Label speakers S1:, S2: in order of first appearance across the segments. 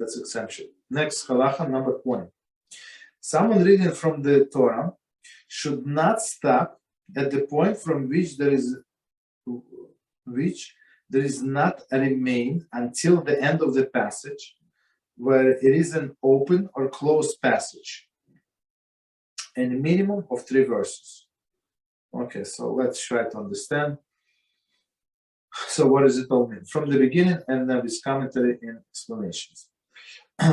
S1: That's exemption. Next, halacha number 20. Someone reading from the Torah should not stop at the point from which there is not a remain until the end of the passage, where it is an open or closed passage, and a minimum of 3 verses. Okay, so let's try to understand. So what does it all mean? From the beginning, and then this commentary and explanations.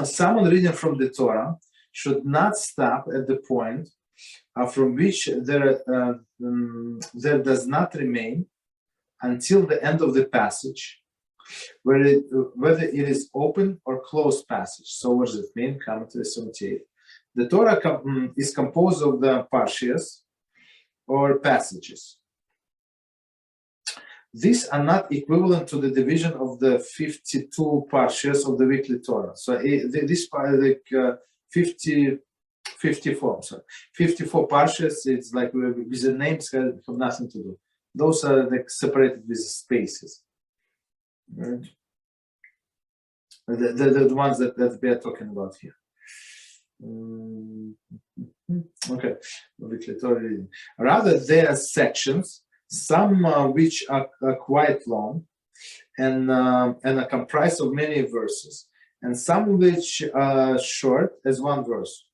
S1: Someone reading from the Torah should not stop at the point from which there does not remain until the end of the passage, whether it is open or closed passage. So what does it mean? Commentary 78. The Torah is composed of the parshias or passages. These are not equivalent to the division of the 52 parshias of the weekly Torah. So this part, like 54. Sorry, 54 parshias. It's like with the names have nothing to do. Those are like separated with spaces. Right? The ones that we are talking about here. Okay, weekly Torah reading. Rather, there are sections, some which are quite long and are comprised of many verses, and some which are short as one verse.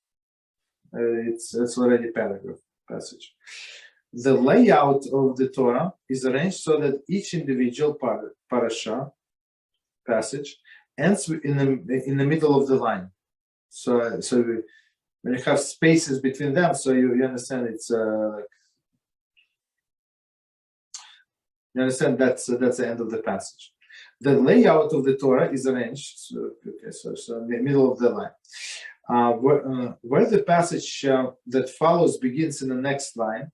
S1: It's already paragraph passage. The layout of the Torah is arranged so that each individual parasha passage ends in the middle of the line. So when you have spaces between them, so you understand it's like, you understand that's the end of the passage. The layout of the Torah is arranged so in the middle of the line. Where the passage that follows begins in the next line,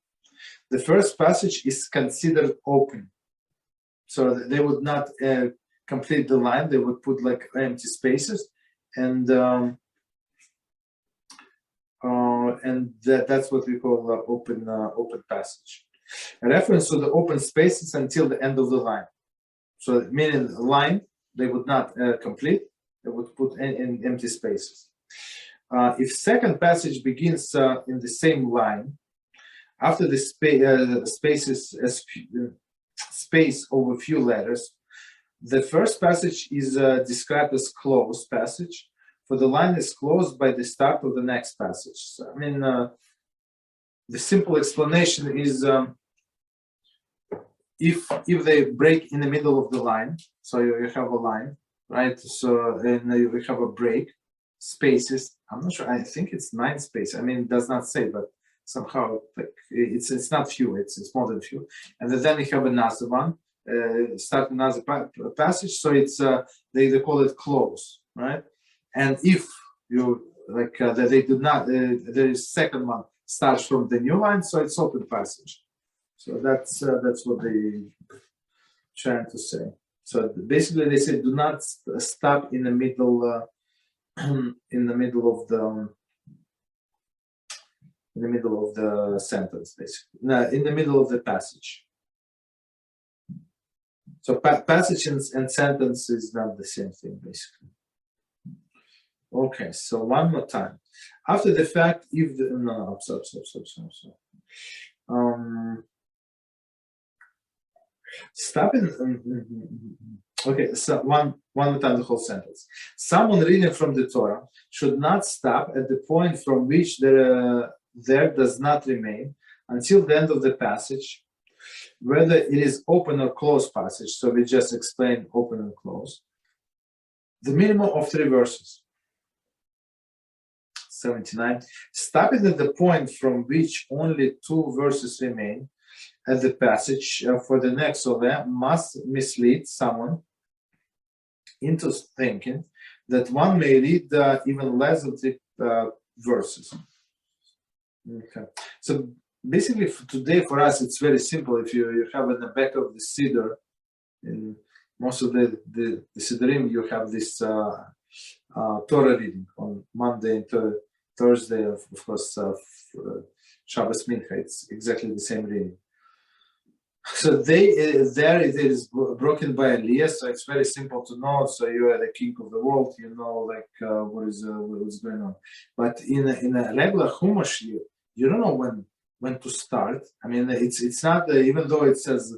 S1: the first passage is considered open. So they would not complete the line; they would put like empty spaces, and that's what we call open passage. A reference to the open spaces until the end of the line. So meaning the line they would not complete; they would put in empty spaces. If second passage begins in the same line, after the space over few letters, the first passage is described as closed passage, for the line is closed by the start of the next passage. So, I mean, the simple explanation is if they break in the middle of the line, so you have a line, right? So and you have a break, spaces. I'm not sure. I think it's 9 spaces. I mean, it does not say, but somehow like it's not few. It's more than few. And then you have another one, start another passage. So it's they call it close, right? And if you like they do not, the second one starts from the new line, so it's open passage. So that's what they trying to say. So basically, they say do not stop in the middle. In the middle of the sentence, basically. No, in the middle of the passage. So passage and sentence is not the same thing, basically. Okay, so one more time. After the fact, if the stop. Stop in. Okay, so one more time the whole sentence. Someone reading from the Torah should not stop at the point from which there does not remain until the end of the passage, whether it is open or closed passage. So we just explained open and closed. The minimum of 3 verses. 79. Stopping at the point from which only 2 verses remain at the passage for the next Oleh must mislead someone into thinking that one may read even less of the verses. Okay. So basically today for us it's very simple. If you have in the back of the Siddur, in most of the Siddurim, you have this Torah reading on Monday and Thursday, of course, Shabbos Mincha. It's exactly the same reading. So there it is broken by Aliyah. So it's very simple to know. So you are the king of the world. You know, like what's going on. But in a regular Chumash, you don't know when to start. I mean, it's not even though it says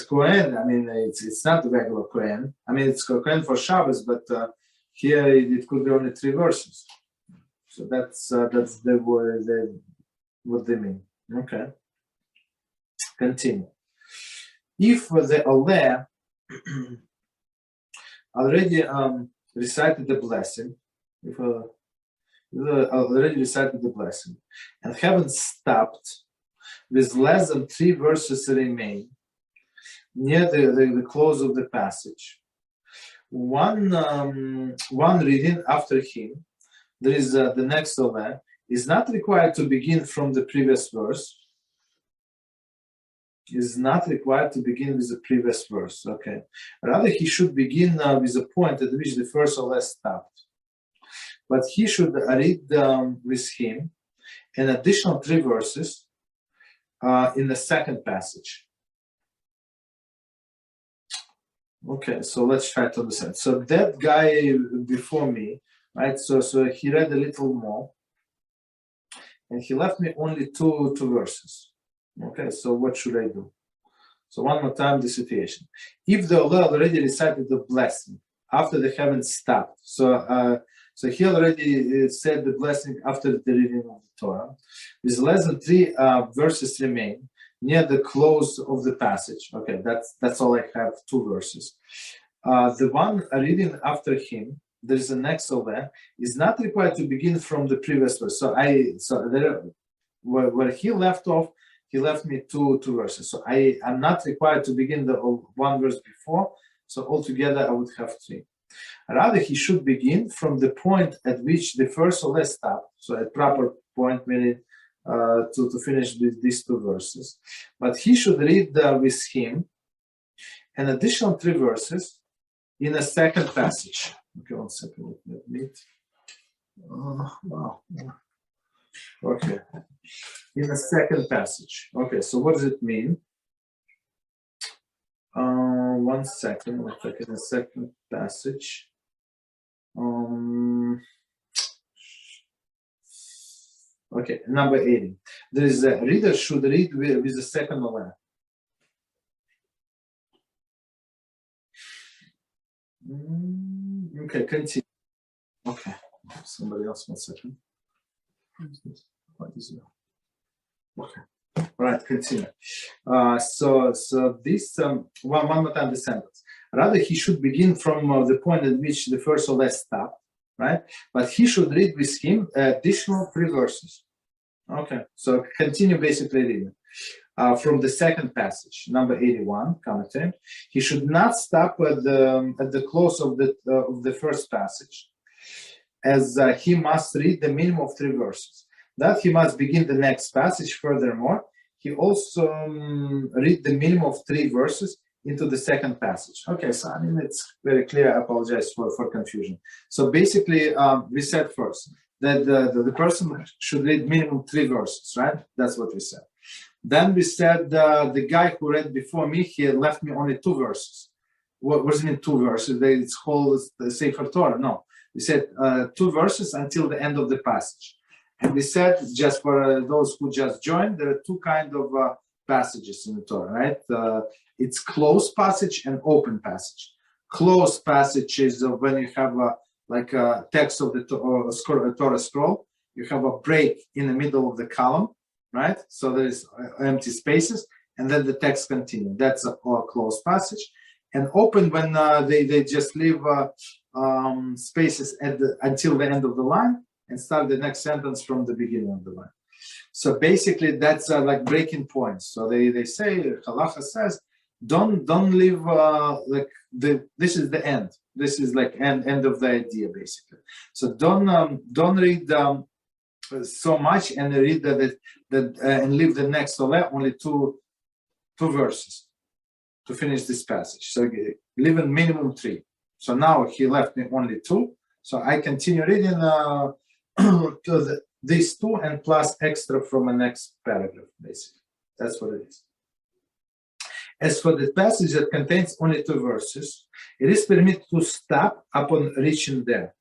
S1: Kohen. I mean, it's not the regular Kohen. I mean, it's Kohen for Shabbos, but here it could be only 3 verses. So that's what they mean. Okay, continue. If the Oleh already recited the blessing, and haven't stopped with less than 3 verses remain near the close of the passage, one reading after him, there is the next Oleh, is not required to begin from the previous verse. Is not required to begin with the previous verse. Okay. Rather, he should begin with a point at which the first Oleh stopped. But he should read with him an additional 3 verses in the second passage. Okay, so let's try to understand. So that guy before me, right? So he read a little more, and he left me only two verses. Okay, so what should I do? So one more time, the situation. If the Oleh already recited the blessing after they haven't stopped, so he already said the blessing after the reading of the Torah, with less than 3 verses remain near the close of the passage. Okay, that's all I have, 2 verses. The one reading after him, there is the next Oleh, is not required to begin from the previous verse. Where he left off, he left me two verses. So I am not required to begin the 1 verse before. So altogether, I would have 3. Rather, he should begin from the point at which the first Oleh stopped. So a proper point, meaning to finish with these 2 verses. But he should read with him an additional 3 verses in a second passage. Okay, 1 second. Let me. Wow. Okay. In a second passage. Okay, so what does it mean? 1 second. In a second passage. Okay, number 80. There is a reader should read with the second Oleh. Okay, continue. Okay, somebody else, 1 second. What is it? Okay, all right, continue. So this one more time the sentence. Rather, he should begin from the point at which the first Oleh stopped, right? But he should read with him additional 3 verses. Okay, so continue basically reading. From the second passage, number 81, commentary. He should not stop at the close of the first passage, as he must read the minimum of 3 verses. That he must begin the next passage. Furthermore, he also read the minimum of 3 verses into the second passage. Okay, so I mean it's very clear. I apologize for confusion. So basically, we said first that the person should read minimum 3 verses, right? That's what we said. Then we said the guy who read before me, he left me only 2 verses. What does it mean 2 verses? It's called the Sefer Torah. No, we said 2 verses until the end of the passage. And we said, just for those who just joined, there are 2 kinds of passages in the Torah, right? It's closed passage and open passage. Closed passage is when you have like a text of the Torah scroll, you have a break in the middle of the column, right? So there's empty spaces, and then the text continues. That's a closed passage. And open when they just leave spaces until the end of the line, and start the next sentence from the beginning of the line. So basically, that's like breaking points. So they say, Halachos says, don't leave this is the end. This is like end of the idea, basically. So don't read so much and read that and leave the next Oleh only two verses to finish this passage. So leave a minimum 3. So now he left me only 2. So I continue reading to these 2 and plus extra from the next paragraph, basically. That's what it is. As for the passage that contains only 2 verses, it is permitted to stop upon reaching there.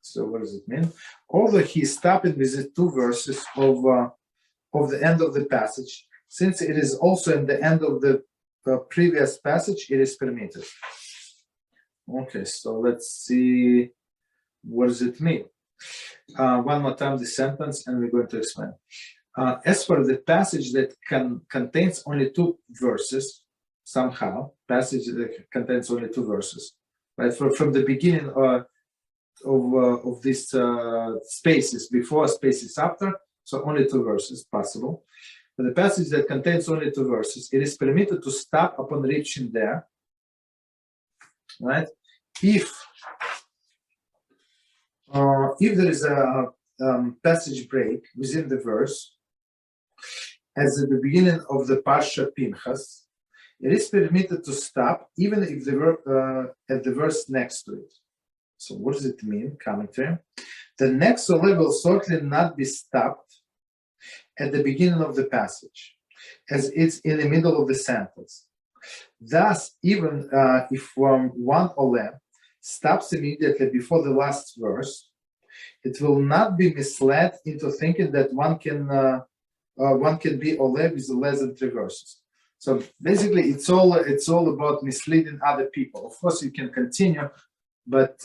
S1: So what does it mean? Although he stopped with the 2 verses of the end of the passage, since it is also in the end of the previous passage, it is permitted. Okay, so let's see, what does it mean? One more time the sentence, and we're going to explain. As for the passage that contains only 2 verses, somehow, passage that contains only 2 verses, right? From the beginning of these spaces, before, spaces after, so only 2 verses possible. For the passage that contains only 2 verses, it is permitted to stop upon reaching there, right? If there is a passage break within the verse, as at the beginning of the Parsha Pinchas, it is permitted to stop even if at the verse next to it. So what does it mean? Commentary. The next Oleh will certainly not be stopped at the beginning of the passage, as it's in the middle of the sentence. Thus, even if one Oleh stops immediately before the last verse, it will not be misled into thinking that one can be Oleh with less than 3 verses. So basically, it's all about misleading other people. Of course, you can continue, but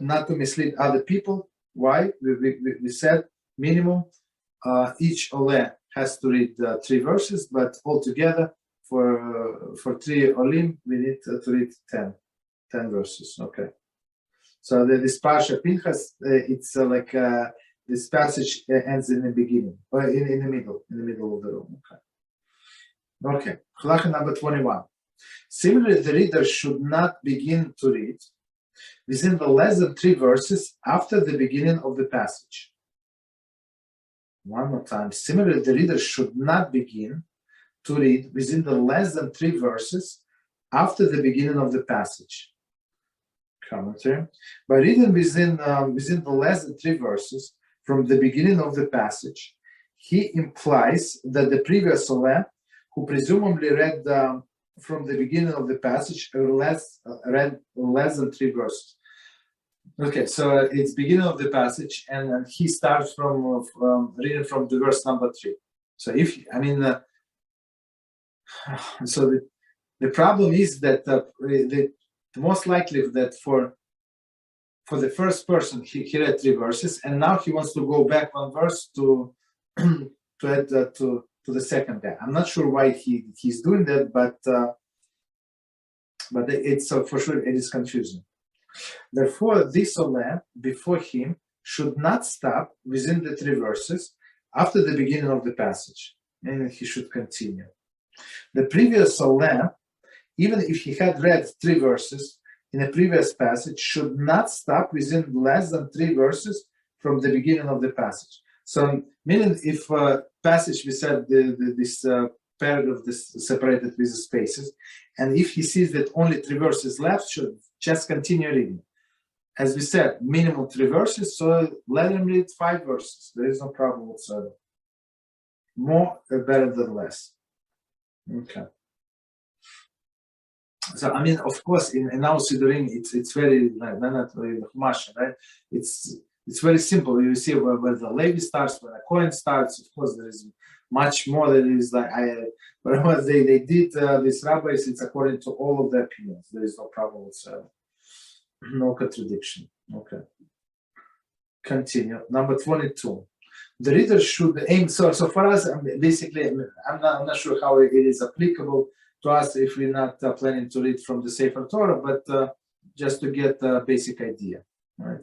S1: not to mislead other people. Why? We said minimum each Oleh has to read 3 verses, but altogether for 3 Olim we need to read 10 verses. Okay. So this Parsha Pinchas, it's like this passage ends in the beginning, or in the middle of the room. Okay. Okay. Halacha number 21. Similarly, the reader should not begin to read within the less than 3 verses after the beginning of the passage. One more time. Similarly, the reader should not begin to read within the less than 3 verses after the beginning of the passage. Commentary. By reading within the less than 3 verses from the beginning of the passage, he implies that the previous Oleh, who presumably read from the beginning of the passage, read less than 3 verses. Okay, so it's beginning of the passage, and he starts from reading from the verse number 3. So so the problem is that the most likely that for the first person he read 3 verses, and now he wants to go back 1 verse to add to the second guy. I'm not sure why he's doing that, but it's for sure it is confusing. Therefore, this Oleh before him should not stop within the 3 verses after the beginning of the passage, and he should continue. The previous Oleh, even if he had read 3 verses in a previous passage, should not stop within less than 3 verses from the beginning of the passage. So, meaning if passage, we said this paragraph is separated with the spaces, and if he sees that only 3 verses left, should just continue reading. As we said, minimum 3 verses, so let him read 5 verses. There is no problem whatsoever. More better than less. Okay. So of course, in our Sidurim, it's very not very much, right? It's very simple. You see where the Leib starts, where the Kohen starts. Of course, there is much more that is like whatever they did. These rabbis, it's according to all of their opinions. There is no problem whatsoever. No contradiction. Okay. Continue. Number 22. The reader should aim. So for us, basically, I'm not sure how it is applicable to us if we're not planning to read from the Sefer Torah, but just to get a basic idea. Right?